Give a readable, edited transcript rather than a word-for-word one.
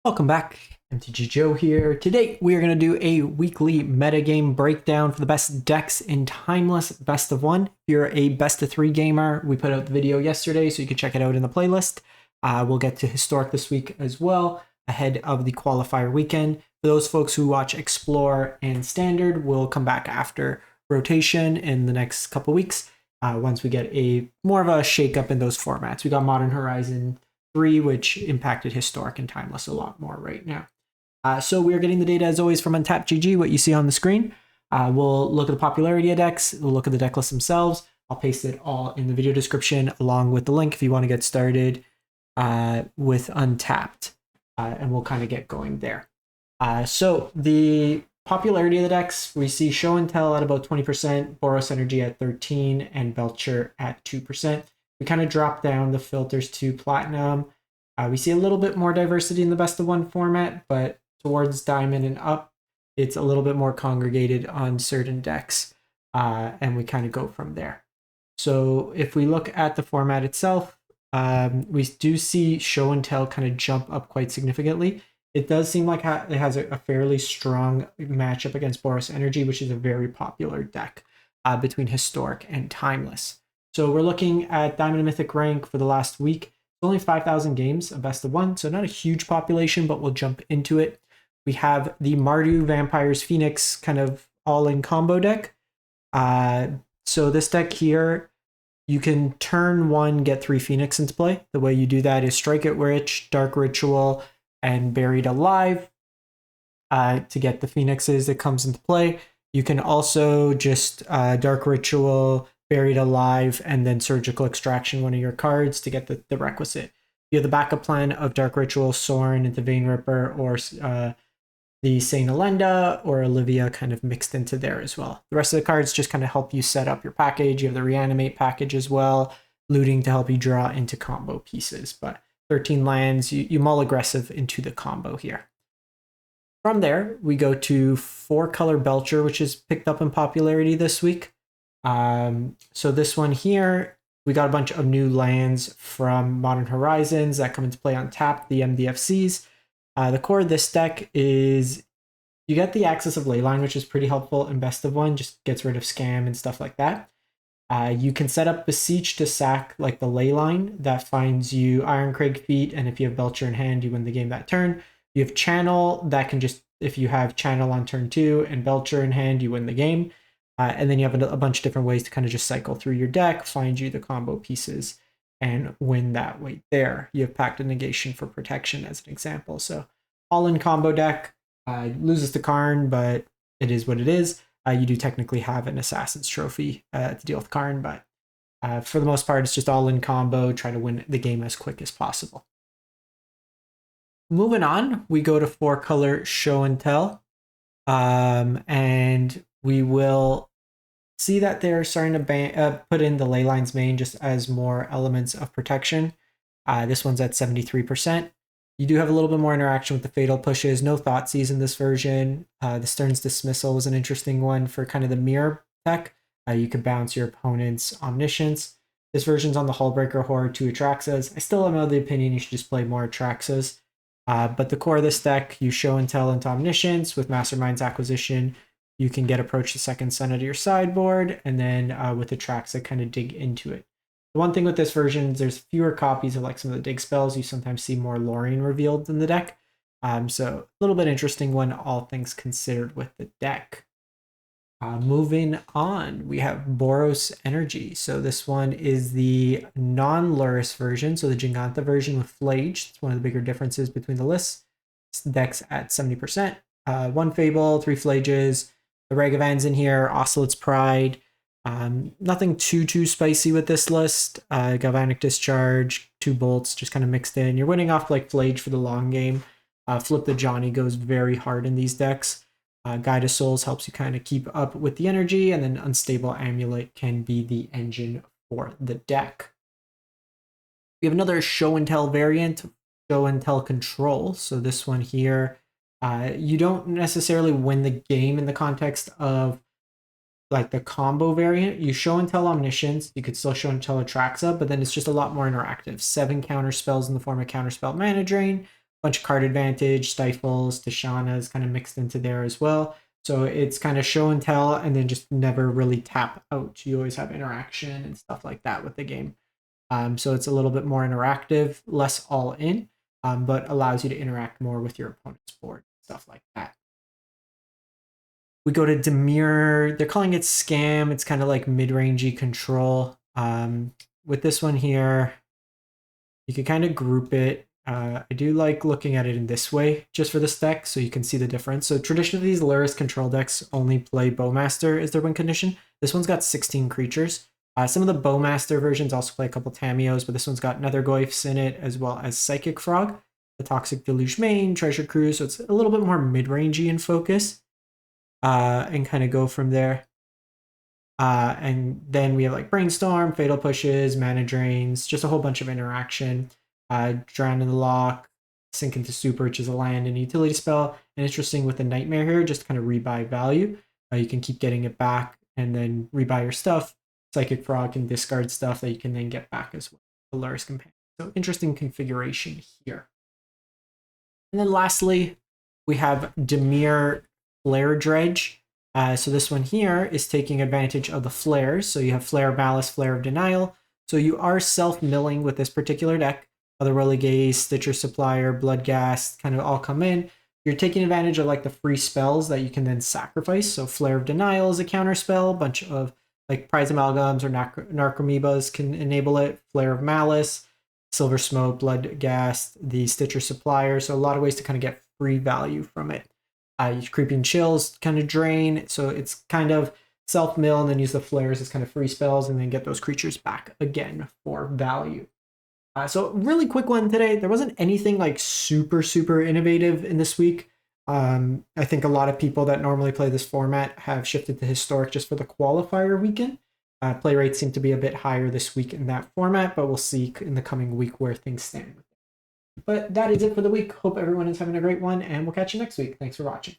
Welcome back, MTG Joe here. Today we are going to do a weekly metagame breakdown for the best decks in Timeless Best of 1. If you're a Best of 3 gamer, we put out the video yesterday so you can check it out in the playlist. We'll get to Historic this week as well, ahead of the qualifier weekend. For those folks who watch Explore and Standard, we'll come back after rotation in the next couple weeks once we get more of a shake-up in those formats. We got Modern Horizon 3, which impacted Historic and Timeless a lot more right now. So we're getting the data as always from Untapped.gg, what you see on the screen. We'll look at the popularity of decks, we'll look at the deck lists themselves. I'll paste it all in the video description along with the link if you want to get started with Untapped. And we'll kind of get going there. So the popularity of the decks, we see Show and Tell at about 20%, Boros Energy at 13%, and Belcher at 2%. We kind of drop down the filters to Platinum. We see a little bit more diversity in the Best of 1 format, but towards Diamond and up, it's a little bit more congregated on certain decks, and we kind of go from there. So if we look at the format itself, we do see Show and Tell kind of jump up quite significantly. It does seem like it has a fairly strong matchup against Boros Energy, which is a very popular deck between Historic and Timeless. So we're looking at Diamond and Mythic rank for the last week. It's only 5,000 games of Best of 1, so not a huge population, but we'll jump into it. We have the Mardu Vampires Phoenix kind of all-in combo deck. So this deck here, you can turn 1, get 3 Phoenix into play. The way you do that is Strike It Rich, Dark Ritual, and Buried Alive to get the Phoenixes that comes into play. You can also just Dark Ritual, Buried Alive, and then Surgical Extraction one of your cards to get the requisite. You have the backup plan of Dark Ritual, Sorin into Vein Ripper, or the Saint Alenda or Olivia kind of mixed into there as well. The rest of the cards just kind of help you set up your package. You have the Reanimate package as well, Looting to help you draw into combo pieces. But 13 lands, you mull aggressive into the combo here. From there, we go to 4-color Belcher, which is picked up in popularity this week. So this one here, we got a bunch of new lands from Modern Horizons that come into play on tap, the MDFCs. The core of this deck is you get the Axis of Leyline, which is pretty helpful in Best of 1, just gets rid of scam and stuff like that. You can set up Beseech to sack like the Leyline that finds you Ironcrag Feet, and if you have Belcher in hand, you win the game that turn. You have Channel that can just, if you have Channel on turn 2 and Belcher in hand, you win the game. And then you have a bunch of different ways to kind of just cycle through your deck, find you the combo pieces, and win that way there. You have Pact of Negation for protection as an example. So all-in combo deck, loses to Karn, but it is what it is. You do technically have an Assassin's Trophy to deal with Karn, but for the most part, it's just all-in combo, try to win the game as quick as possible. Moving on, we go to 4-color Show and Tell, and we will see that they're starting to put in the Leyline's main just as more elements of protection. This one's at 73%. You do have a little bit more interaction with the Fatal Pushes. No Thoughtseize in this version. The Stern's Dismissal was an interesting one for kind of the mirror tech. You could bounce your opponent's Omniscience. This version's on the Hullbreaker Horror 2 Atraxas. I still am of the opinion you should just play more Atraxas. But the core of this deck, you Show and Tell into Omniscience with Mastermind's Acquisition. You can get Approach the Second Sun out of your sideboard, and then with Atraxa kind of dig into it. The one thing with this version is there's fewer copies of like some of the dig spells. You sometimes see more Lorien revealed in the deck. So a little bit interesting one, all things considered with the deck. Moving on, we have Boros Energy. So this one is the non-Lurrus version, so the Giganta version with Flage. It's one of the bigger differences between the lists. This deck's at 70%. 1 Fable, 3 Flages, the Ragavans in here, Ocelote's Pride. Nothing too spicy with this list. Galvanic Discharge, 2 Bolts just kind of mixed in. You're winning off like Flage for the long game. Flip the Johnny goes very hard in these decks. Guide of Souls helps you kind of keep up with the energy, and then Unstable Amulet can be the engine for the deck. We have another Show and Tell variant, Show and Tell Control. So this one here, you don't necessarily win the game in the context of like the combo variant. You Show and Tell Omniscience, you could still Show and Tell Atraxa, but then it's just a lot more interactive. 7 counter spells in the form of Counterspell Mana Drain, bunch of card advantage, stifles, Tishana's kind of mixed into there as well. So it's kind of show and tell, and then just never really tap out. You always have interaction and stuff like that with the game. So it's a little bit more interactive, less all in, but allows you to interact more with your opponent's board, stuff like that. We go to Dimir. They're calling it Scam. It's kind of like mid-rangey control. With this one here, you can kind of group it. I do like looking at it in this way, just for this deck, so you can see the difference. So traditionally, these Luris control decks only play Bowmaster as their win condition. This one's got 16 creatures. Some of the Bowmaster versions also play a couple Tamios, but this one's got Nethergoyfs in it, as well as Psychic Frog, the Toxic Deluge main, Treasure Cruise, so it's a little bit more mid-rangey in focus, and kind of go from there. And then we have like Brainstorm, Fatal Pushes, Mana Drains, just a whole bunch of interaction. Drown in the Lock, Sink into Super, which is a land and utility spell. And interesting with the Nightmare here, just kind of rebuy value. You can keep getting it back and then rebuy your stuff. Psychic Frog can discard stuff that you can then get back as well. The Luris Companion. So interesting configuration here. And then lastly, we have Dimir Flare Dredge. So this one here is taking advantage of the flares. So you have Flare Malice, Flare of Denial. So you are self-milling with this particular deck. Otherworldly Gaze, Stitcher Supplier, Bloodghast kind of all come in. You're taking advantage of like the free spells that you can then sacrifice. So Flare of Denial is a counter spell. A bunch of like Prize Amalgams or Narcomoebas can enable it. Flare of Malice, Silver Smoke, Bloodghast, the Stitcher Supplier. So a lot of ways to kind of get free value from it. Creeping Chills kind of drain. So it's kind of self-mill and then use the flares as kind of free spells and then get those creatures back again for value. So really quick one today. There wasn't anything like super innovative in this week. I think a lot of people that normally play this format have shifted to Historic just for the qualifier weekend. Play rates seem to be a bit higher this week in that format, but we'll see in the coming week where things stand. But that is it for the week. Hope everyone is having a great one, and we'll catch you next week. Thanks for watching.